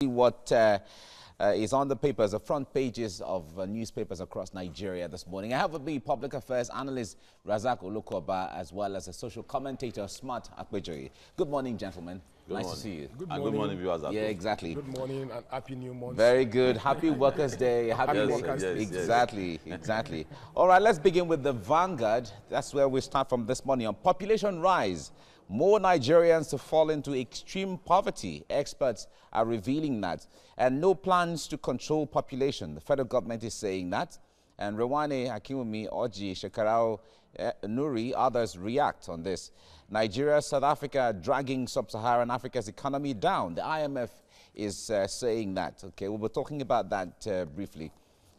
What is on the papers, the front pages of newspapers across Nigeria this morning. I have with me public affairs analyst Razak Olukoba, as well as a social commentator Smart Akpejoye. Good morning, gentlemen. Nice to see you. Good morning, viewers. Yeah, exactly. Good morning and happy new month. Very good. Happy Workers' Day. Happy Workers' Day. Exactly, exactly. All right, let's begin with the Vanguard. That's where we start from this morning. On population rise, more Nigerians to fall into extreme poverty. Experts are revealing that. And no plans to control population. The federal government is saying that. And Rewane Akinwumi, Oji, Shekarau, Nuri, others react on this. Nigeria, South Africa dragging sub-Saharan Africa's economy down. The IMF is saying that. Okay, we'll be talking about that briefly.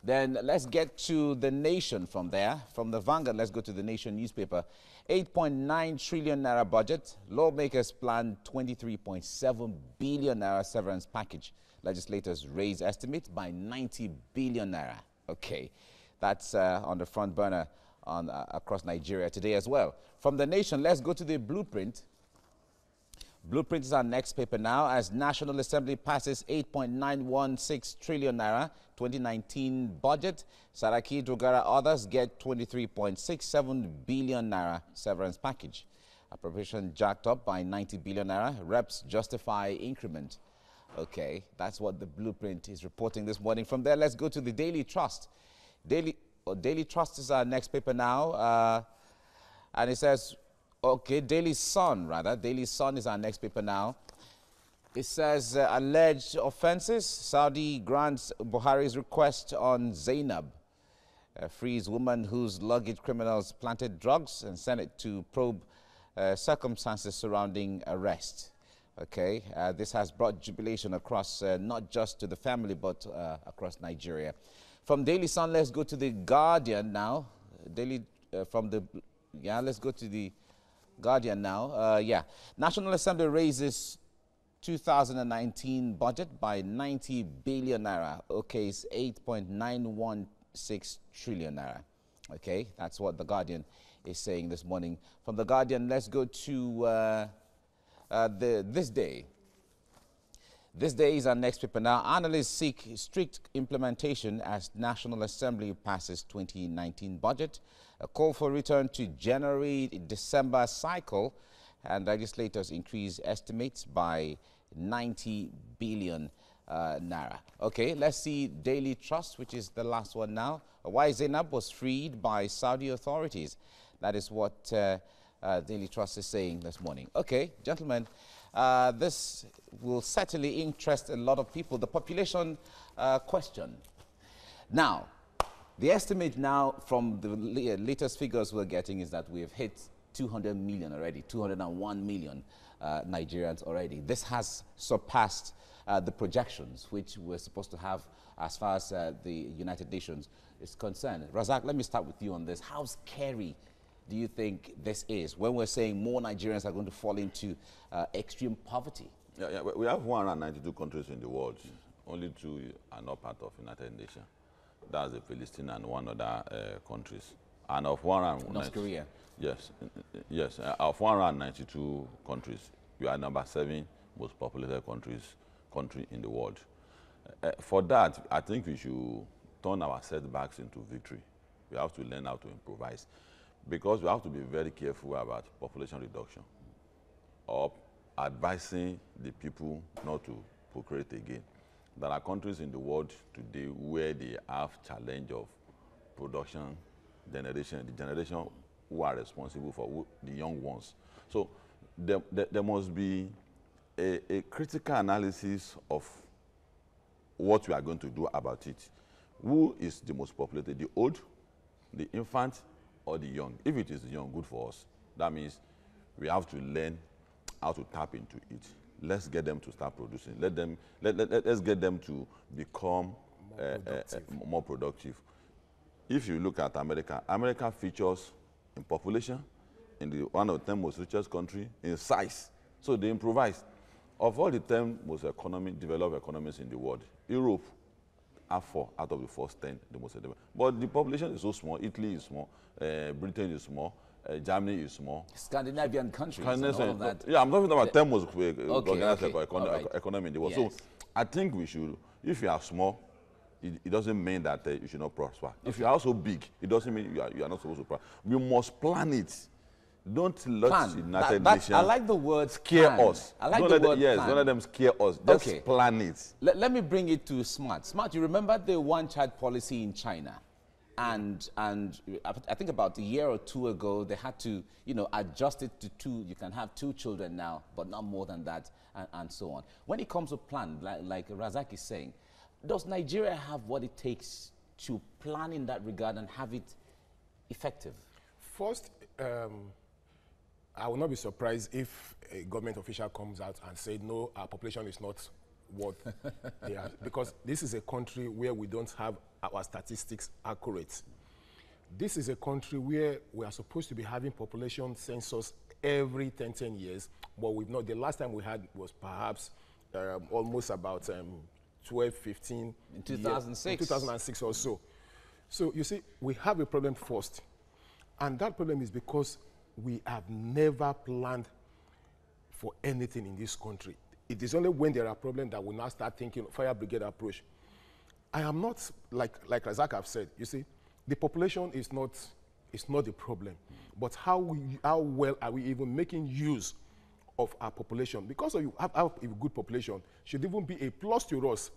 Then let's get to The Nation from there. From the Vanguard, let's go to The Nation newspaper. 8.9 trillion naira budget. Lawmakers plan 23.7 billion naira severance package. Legislators raise estimate by 90 billion naira. Okay, that's on the front burner across Nigeria today as well. From The Nation, let's go to the Blueprint. Blueprint is our next paper now as National Assembly passes 8.916 trillion naira 2019 budget. Saraki, Dogara, others get 23.67 billion naira severance package. Appropriation jacked up by 90 billion naira. Reps justify increment. Okay, that's what the Blueprint is reporting this morning. From there, let's go to the Daily Trust. Daily Trust is our next paper now. And it says, okay, Daily Sun, rather. Daily Sun is our next paper now. It says, alleged offenses. Saudi grants Buhari's request on Zainab. Frees woman whose luggage criminals planted drugs and sent it to probe circumstances surrounding arrest. Okay, this has brought jubilation across, not just to the family, but across Nigeria. From Daily Sun, let's go to the Guardian now. Let's go to the Guardian now. National Assembly raises 2019 budget by 90 billion naira. Okay, it's 8.916 trillion naira. Okay, that's what the Guardian is saying this morning. From the Guardian, let's go to This Day. This Day is our next paper now. Analysts seek strict implementation as National Assembly passes 2019 budget. A call for return to January-December cycle, and legislators increase estimates by 90 billion naira. Okay, let's see Daily Trust, which is the last one now. Why Zainab was freed by Saudi authorities. That is what Daily Trust is saying this morning. Okay, gentlemen, this will certainly interest a lot of people. The population question. Now, the estimate now from the latest figures we're getting is that we've hit 200 million already, 201 million Nigerians already. This has surpassed the projections which we're supposed to have as far as the United Nations is concerned. Razak, let me start with you on this. How scary do you think this is when we're saying more Nigerians are going to fall into extreme poverty? Yeah, we have 192 countries in the world. Only 2 are not part of United Nations. That's the Palestine and one other countries. And of North Korea. Yes, yes. Of 192 countries, we are number 7 most populated country in the world. For that, I think we should turn our setbacks into victory. We have to learn how to improvise, because we have to be very careful about population reduction or advising the people not to procreate again. There are countries in the world today where they have challenge of production generation, the generation who are responsible for the young ones. So there must be a critical analysis of what we are going to do about it. Who is the most populated, the old, the infant, or the young? If it is the young, good for us. That means we have to learn how to tap into it. Let's get them to start producing. Let's get them to become more productive. If you look at America, America features in population, in the one of the 10 most richest country, in size. So they improvise. Of all the 10 most developed economies in the world, Europe have 4 out of the first 10, the most developed. But the population is so small. Italy is small, Britain is small, Germany is small. Scandinavian countries and all of that. Yeah, I'm talking about 10 most organized economy in the world. Yes. So I think we should, if you are small, it doesn't mean that you should not prosper. Okay. If you are also big, it doesn't mean you are not supposed to prosper. We must plan it. Don't let United Nations I like the word scare plan. us. I like don't the let word yes, plan. don't let them scare us. Just plan it. Let me bring it to SMART. SMART, you remember the one-child policy in China? And I think about a year or two ago, they had to, adjust it to 2. You can have 2 children now, but not more than that, and so on. When it comes to plan, like Razak is saying, does Nigeria have what it takes to plan in that regard and have it effective? First, I will not be surprised if a government official comes out and says, no, our population is not what they are. Because this is a country where we don't have our statistics accurate. This is a country where we are supposed to be having population census every 10 years, but we've not. The last time we had was perhaps almost about 12, 15. In 2006. In 2006 or so. So you see, we have a problem first. And that problem is because we have never planned for anything in this country. It is only when there are problems that we now start thinking fire brigade approach. I am not, like Razak have said, you see, the population is not the problem, but how well are we even making use of our population? Because you have a good population should even be a plus to us,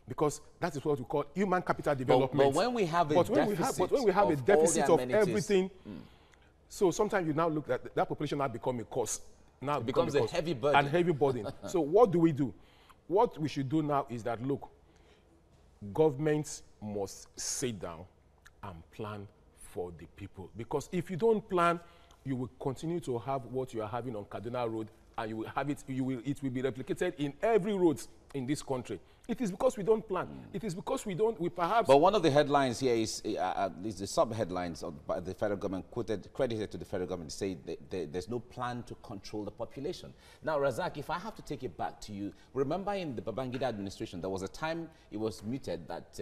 because that is what we call human capital development. But when we have a deficit of everything, so sometimes you now look at that population now become a cost. Now it becomes a heavy burden. And heavy burden. So what do we do? What we should do now is that, look, governments must sit down and plan for the people. Because if you don't plan, you will continue to have what you are having on Kaduna Road, and you will have it will be replicated in every road in this country. It is because we don't plan. It is because we perhaps... But one of the headlines here is the sub-headlines by the federal government credited to the federal government, say there's no plan to control the population. Now, Razak, if I have to take it back to you, remember in the Babangida administration, there was a time it was mooted that,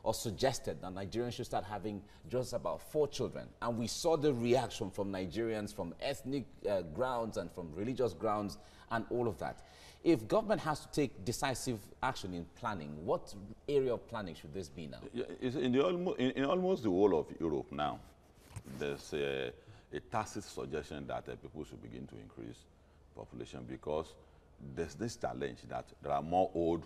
or suggested that Nigerians should start having just about 4 children. And we saw the reaction from Nigerians from ethnic grounds and from religious grounds and all of that. If government has to take decisive action in planning, what area of planning should this be now? Yeah, in almost the whole of Europe now, there's a tacit suggestion that people should begin to increase population, because there's this challenge that there are more old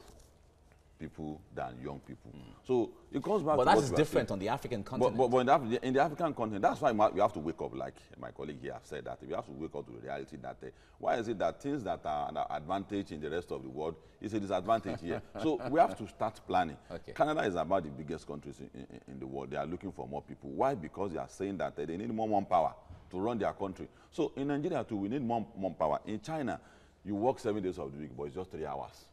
people than young people. So it comes back to that is different on the African continent. But in the African continent, that's why we have to wake up, like my colleague here have said, that we have to wake up to the reality that why is it that things that are an advantage in the rest of the world is a disadvantage here? So we have to start planning. Okay. Canada is about the biggest countries in the world. They are looking for more people. Why? Because they are saying that they need more manpower to run their country. So in Nigeria too, we need more manpower. In China, you work 7 days of the week, but it's just 3 hours.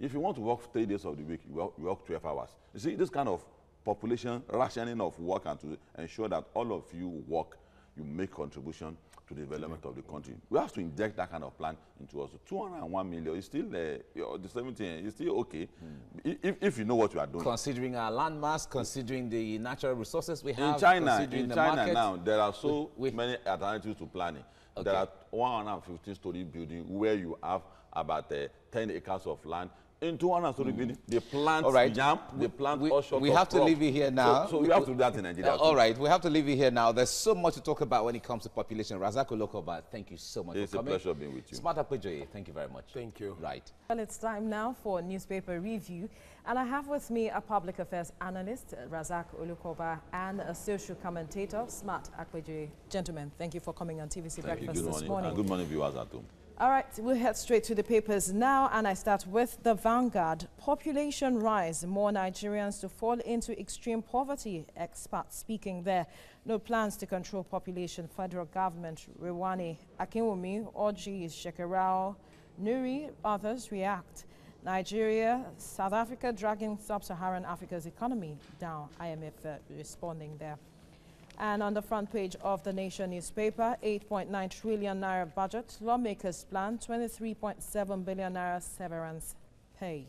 If you want to work 3 days of the week, you work 12 hours. You see, this kind of population rationing of work, and to ensure that all of you work, you make contribution to the development of the country. We have to inject that kind of plan into us. 201 million is still the 17 is still okay if you know what you are doing. Considering our landmass, considering the natural resources we have, in China market, now, there are so many alternatives to planning. Okay. There are 115-story building where you have about 10 acres of land. In 200-story building, they plant yam, they plant all sorts of We have to leave it here now. So we have to do that in Nigeria. All right, we have to leave it here now. There's so much to talk about when it comes to population. Razak Olokoba, thank you so much for coming. It's a pleasure being with you. Smart Akpejoye, thank you very much. Thank you. Right. Well, it's time now for newspaper review. And I have with me a public affairs analyst, Razak Olokoba, and a social commentator, Smart Akpejoye. Gentlemen, thank you for coming on TVC Breakfast this morning. And good morning, viewers at home. All right, we'll head straight to the papers now, and I start with the Vanguard. Population rise, more Nigerians to fall into extreme poverty, experts speaking there. No plans to control population, federal government. Rewani Akinwumi, Orji Shekarao, Nuri, others react. Nigeria, South Africa dragging sub-Saharan Africa's economy down, IMF responding there. And on the front page of the Nation newspaper, 8.9 trillion naira budget. Lawmakers plan 23.7 billion naira severance pay.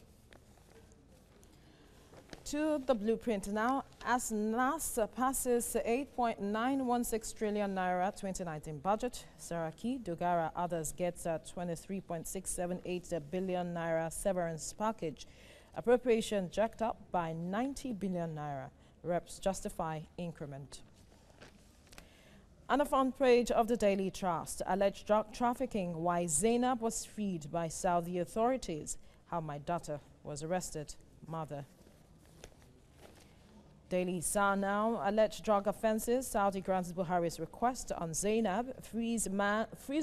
To the blueprint now, as NAS passes 8.916 trillion naira 2019 budget, Saraki, Dogara, others gets 23.678 billion naira severance package. Appropriation jacked up by 90 billion naira. Reps justify increment. On the front page of the Daily Trust, alleged drug trafficking, why Zainab was freed by Saudi authorities, how my daughter was arrested, mother. Daily Sun now, alleged drug offences, Saudi grants Buhari's request on Zainab, frees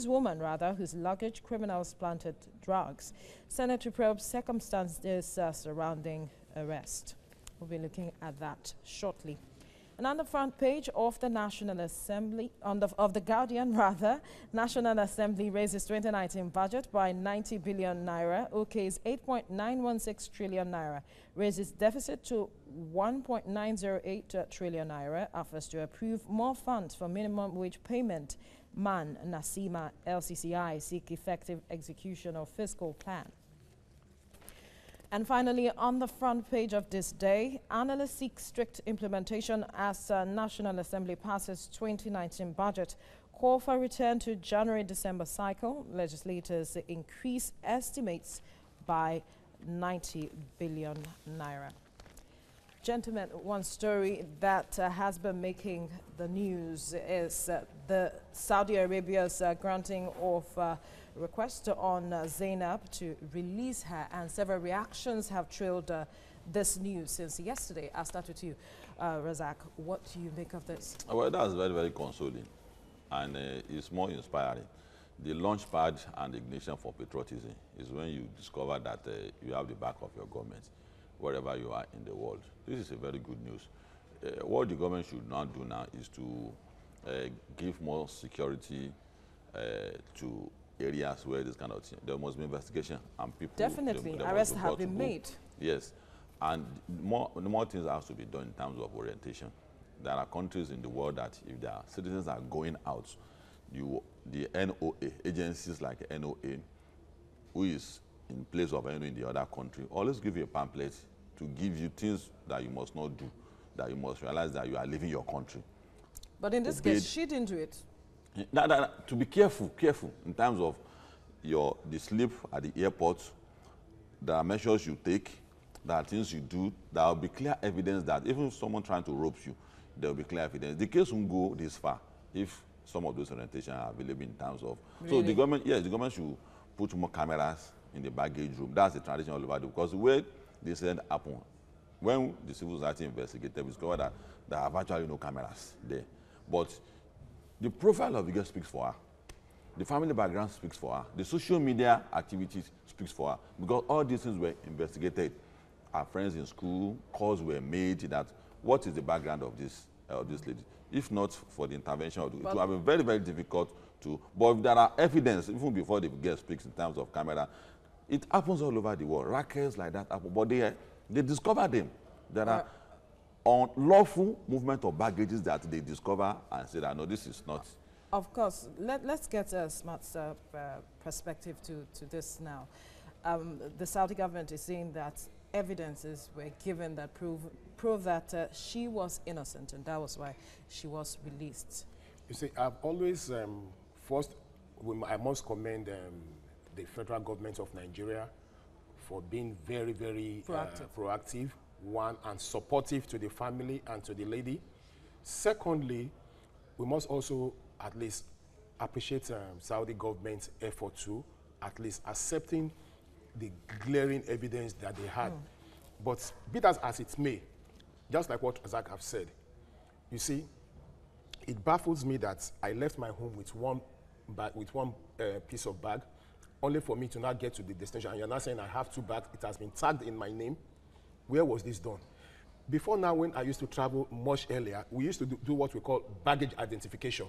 woman whose luggage criminals planted drugs. Senate probes circumstances surrounding arrest. We'll be looking at that shortly. And on the front page of the National Assembly, of the Guardian rather, National Assembly raises 2019 budget by 90 billion naira, OK's 8.916 trillion naira, raises deficit to 1.908 trillion naira, offers to approve more funds for minimum wage payment. MAN, Nasima, LCCI seek effective execution of fiscal plan. And finally, on the front page of this day, analysts seek strict implementation as National Assembly passes 2019 budget. Call for return to January-December cycle. Legislators increase estimates by 90 billion naira. Gentlemen, one story that has been making the news is the Saudi Arabia's granting of request on Zainab to release her, and several reactions have trailed this news since yesterday. I'll start with you, Razak. What do you make of this? Well, that's very, very consoling, and it's more inspiring. The launch pad and ignition for patriotism is when you discover that you have the back of your government wherever you are in the world. This is a very good news. What the government should now do now is to give more security to areas where this kind of thing. There must be investigation and people. Definitely, arrests have been made. Yes, and more things have to be done in terms of orientation. There are countries in the world that if their citizens are going out, the NOA, agencies like NOA, who is in place of NOA in the other country, always give you a pamphlet to give you things that you must not do, that you must realize that you are leaving your country. But in this case, she didn't do it. To be careful in terms of the sleep at the airport, there are measures you take, there are things you do, there will be clear evidence that even if someone trying to rope you, there will be clear evidence. The case won't go this far if some of those orientations are available in terms of. Really? So the government, yes, the government should put more cameras in the baggage room. That's the tradition all over, because where this incident happened, when the civil society investigated, we discovered that there are virtually no cameras there. But the profile of the girl speaks for her. The family background speaks for her. The social media activities speaks for her. Because all these things were investigated. Our friends in school, calls were made that what is the background of this lady? If not for the intervention, it would have been very, very difficult to. But if there are evidence, even before the girl speaks in terms of camera, it happens all over the world. Rackets like that happen. But they discover them. There are unlawful movement of baggages that they discover and say that, no, this is not. Of course. Let's get a smart perspective to this now. The Saudi government is saying that evidences were given that prove that she was innocent, and that was why she was released. You see, I've always, first, I must commend the federal government of Nigeria for being very, very proactive, one, and supportive to the family and to the lady. Secondly, we must also at least appreciate Saudi government's effort to at least accepting the glaring evidence that they had. But be that as it may, just like what Zach have said, you see, it baffles me that I left my home with one piece of bag, only for me to not get to the destination. And you're not saying I have two bags. It has been tagged in my name. Where was this done? Before now, when I used to travel much earlier, we used to do what we call baggage identification.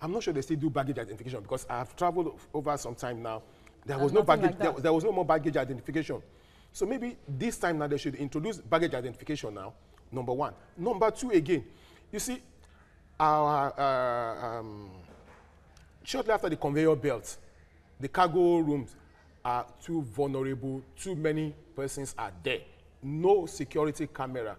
I'm not sure they still do baggage identification, because I have traveled over some time now. There was no baggage. Like there was no more baggage identification. So maybe this time now they should introduce baggage identification now. Number one. Number two, again, you see, our shortly after the conveyor belt, the cargo rooms are too vulnerable. Too many persons are there. No security camera.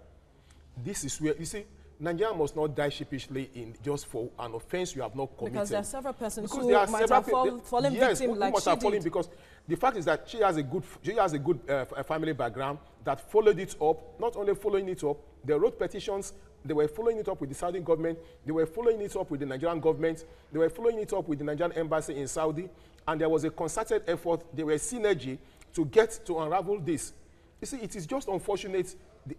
This is where, you see, Nigeria must not die sheepishly in just for an offense you have not committed. Because there are several persons because who might have fallen yes, victim like must she have fallen did. because the fact is that she has a good family background that followed it up. Not only following it up, they wrote petitions. They were following it up with the Saudi government. They were following it up with the Nigerian government. They were following it up with the Nigerian embassy in Saudi. And there was a concerted effort. There were synergy to get to unravel this. You see, it is just unfortunate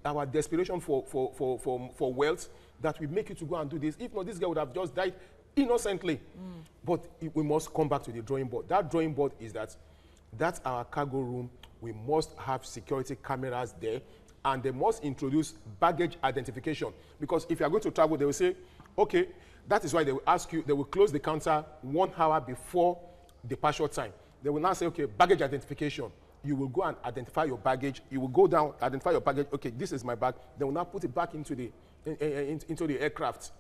our desperation for wealth that we make you to go and do this. If not, this girl would have just died innocently. But we must come back to the drawing board. That drawing board is that's our cargo room. We must have security cameras there, and they must introduce baggage identification. Because if you are going to travel, they will say, okay, that is why they will ask you, they will close the counter 1 hour before departure time. They will now say, okay, baggage identification. You will go and identify your baggage. You will go down, identify your baggage. Okay, this is my bag. They will now put it back into the aircraft.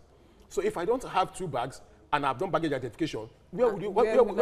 So if I don't have 2 bags and I've done baggage identification, where would you come?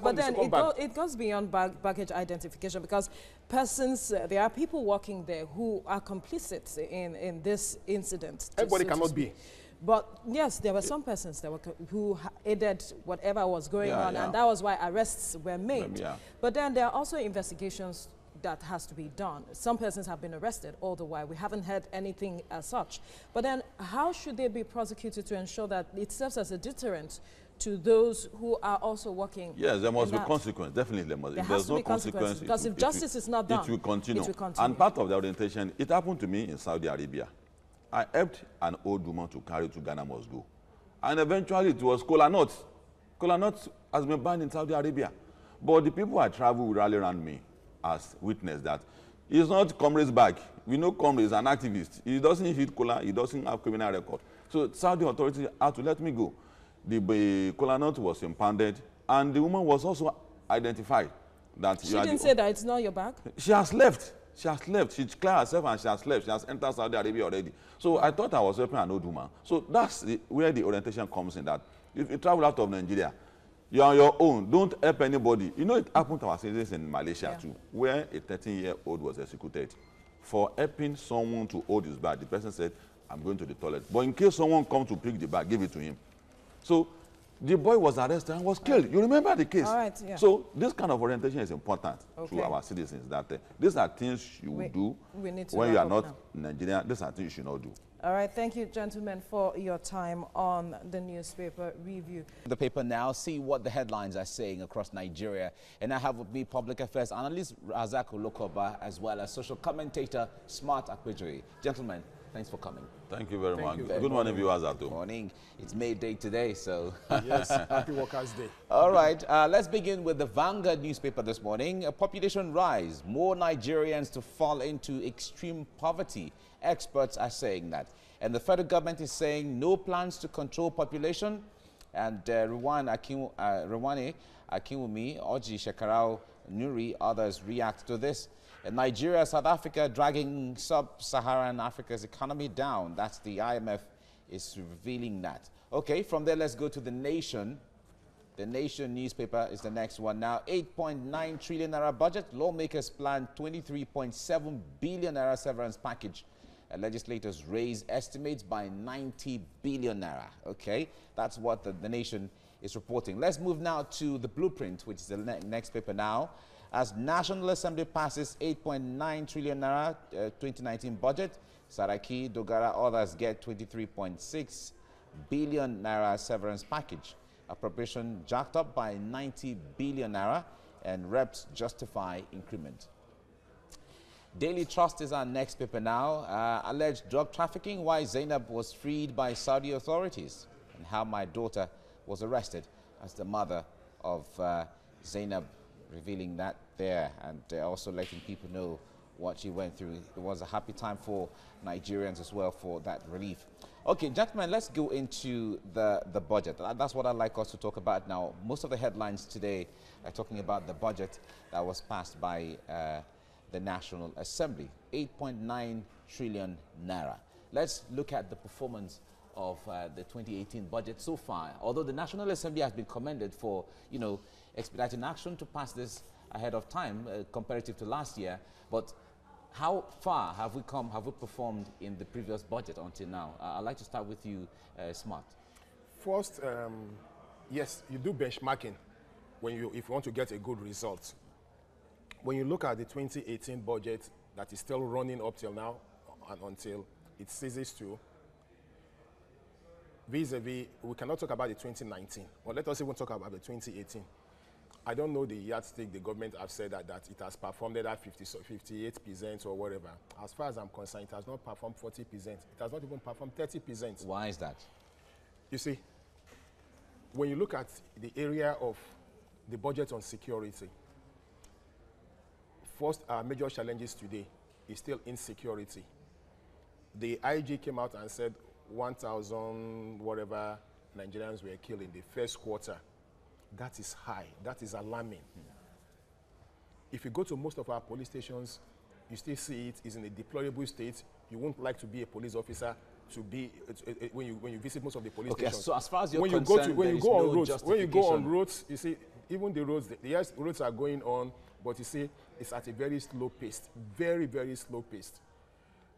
But then it goes beyond baggage identification, because persons, there are people working there who are complicit in this incident. Everybody cannot be. But yes, there were some persons who aided whatever was going on, and that was why arrests were made. But then there are also investigations that has to be done. Some persons have been arrested all the while. We haven't heard anything as such. But then how should they be prosecuted to ensure that it serves as a deterrent to those who are also working? Yes, there must be consequence. Definitely there must. If there's no consequence, because if justice is not done, it will continue. And part of the orientation, it happened to me in Saudi Arabia. I helped an old woman to carry to Ghana must go. And eventually it was kola nut. Kola nut has been banned in Saudi Arabia. But the people I travel rally around me as witness that it's not comrades bag. We know comrades an activist. He doesn't hit kola, he doesn't have criminal record. So Saudi authorities had to let me go. The kola nut was impounded, and the woman was also identified. That she didn't say that it's not your bag? She has left. She has left. She declared herself and she has left. She has entered Saudi Arabia already. So I thought I was helping an old woman. So that's where the orientation comes in, that if you travel out of Nigeria, you're on your own. Don't help anybody. You know, it happened to our citizens in Malaysia too, where a 13-year-old was executed for helping someone to hold his bag. The person said, I'm going to the toilet. But in case someone comes to pick the bag, give it to him. So the boy was arrested and was killed. You remember the case? All right, yeah. So this kind of orientation is important to our citizens, that these are things you will do when you are not Nigerian. These are things you should not do. All right, thank you, gentlemen, for your time on the newspaper review. The paper now, see what the headlines are saying across Nigeria. And I have with me public affairs analyst Razak Olokoba, as well as social commentator Smart Akpejori. Gentlemen, thanks for coming. Thank you very much. Good morning, viewers at home. Good morning. It's May Day today, so... Yes, happy Workers' Day. All right, let's begin with the Vanguard newspaper this morning. A population rise, more Nigerians to fall into extreme poverty. Experts are saying that. And the federal government is saying no plans to control population. And Rwani Akinwumi, Oji Shekarau Nuri, others react to this. Nigeria, South Africa dragging sub-Saharan Africa's economy down. That's the IMF is revealing that. Okay, from there, let's go to The Nation. The Nation newspaper is the next one now. 8.9 trillion naira budget. Lawmakers plan 23.7 billion naira severance package. Legislators raise estimates by 90 billion naira. Okay, that's what the Nation is reporting. Let's move now to the Blueprint, which is the next paper now. As National Assembly passes 8.9 trillion naira 2019 budget, Saraki, Dogara, others get 23.6 billion naira severance package. Appropriation jacked up by 90 billion naira, and reps justify increment. Daily Trust is our next paper now. Alleged drug trafficking, why Zainab was freed by Saudi authorities, and how my daughter was arrested, as the mother of Zainab revealing that there, and also letting people know what she went through. It was a happy time for Nigerians as well for that relief. Okay, gentlemen, let's go into the budget. That's what I'd like us to talk about now. Most of the headlines today are talking about the budget that was passed by the National Assembly, 8.9 trillion naira. Let's look at the performance of the 2018 budget so far. Although the National Assembly has been commended for, expediting action to pass this ahead of time comparative to last year, but How far have we come, have we performed in the previous budget until now? I'd like to start with you, Smart. First, yes, you do benchmarking if you want to get a good result. When you look at the 2018 budget that is still running up till now and until it ceases to, vis-a-vis, we cannot talk about the 2019, but let us even talk about the 2018. I don't know the yardstick the government have said that it has performed at 58% or whatever. As far as I'm concerned, it has not performed 40%. It has not even performed 30%. Why is that? You see, when you look at the area of the budget on security, first, our major challenges today is still insecurity. The IG came out and said 1,000 whatever Nigerians were killed in the first quarter. That is high. That is alarming. If you go to most of our police stations, you still see it is in a deplorable state. You won't like to be a police officer to be when you visit most of the police stations. So as far as you're when concerned, you go on roads, you see even the roads. Yes, roads are going on, but you see it's at a very slow pace, very, very slow pace.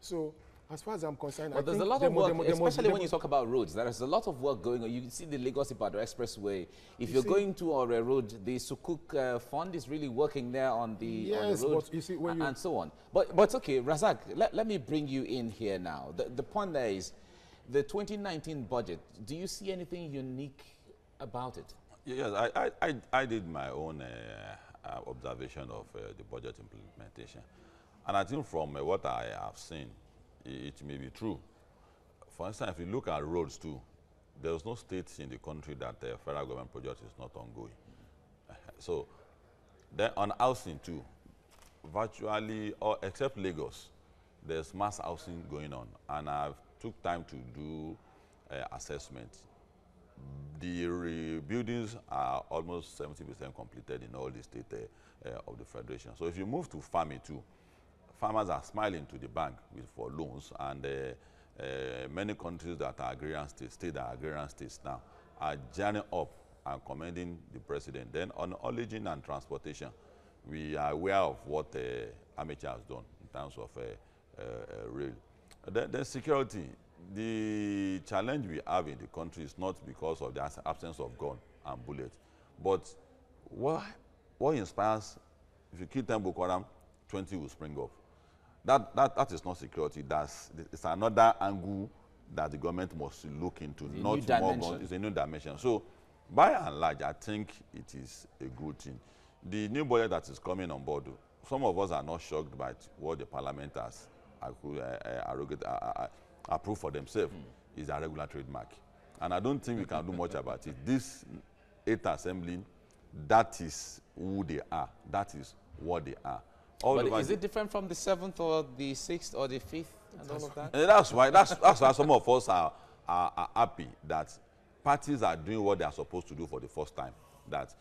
So as far as I'm concerned, but there's a lot of work, especially when you talk about roads. There is a lot of work going on. You see the Lagos-Ibadan Expressway. If you're going to our road, the Sukuk Fund is really working there on the road, but you see, and so on. But okay, Razak, let me bring you in here now. The point there is, the 2019 budget, do you see anything unique about it? Yes, I did my own observation of the budget implementation. And I think from what I have seen, it may be true. For instance, if you look at roads too, there is no state in the country that the federal government project is not ongoing. So then on housing too, virtually, or except Lagos, there's mass housing going on. And I've took time to do assessment. The buildings are almost 70% completed in all the states of the Federation. So if you move to farming too, farmers are smiling to the bank for loans, and many countries that are agrarian states, now, are journeying up and commending the president. Then on origin and transportation, we are aware of what Amaechi has done in terms of rail. Then security, the challenge we have in the country is not because of the absence of gun and bullets, but what inspires, if you kill 10 Boko Haram, 20 will spring up. That is not security. It's another angle that the government must look into. Not more guns. It's a new dimension. So, by and large, I think it is a good thing. The new budget that is coming on board, some of us are not shocked by what the parliament has approved for themselves. Is a regular trademark, and I don't think we can do much about it. This 8th assembly, that is who they are. That is what they are. But is it different from the 7th or the 6th or the 5th and all of that? And that's why some of us are happy that parties are doing what they are supposed to do for the first time. That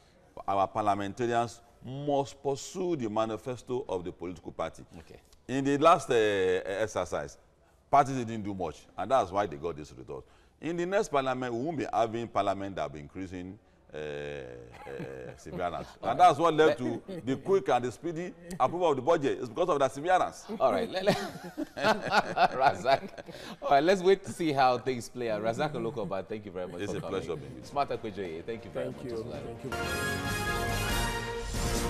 our parliamentarians must pursue the manifesto of the political party. Okay. In the last exercise, parties didn't do much, and that's why they got this result. In the next parliament, we won't be having parliament that will be increasing severance. And that's what led to the quick and the speedy approval of the budget. It's because of that severance. All right, Razak. All right, let's wait to see how things play out. Razak Olokoba, thank you very much for coming. It's a pleasure being with you. Smart Akwejoye, thank you very much. Thank you.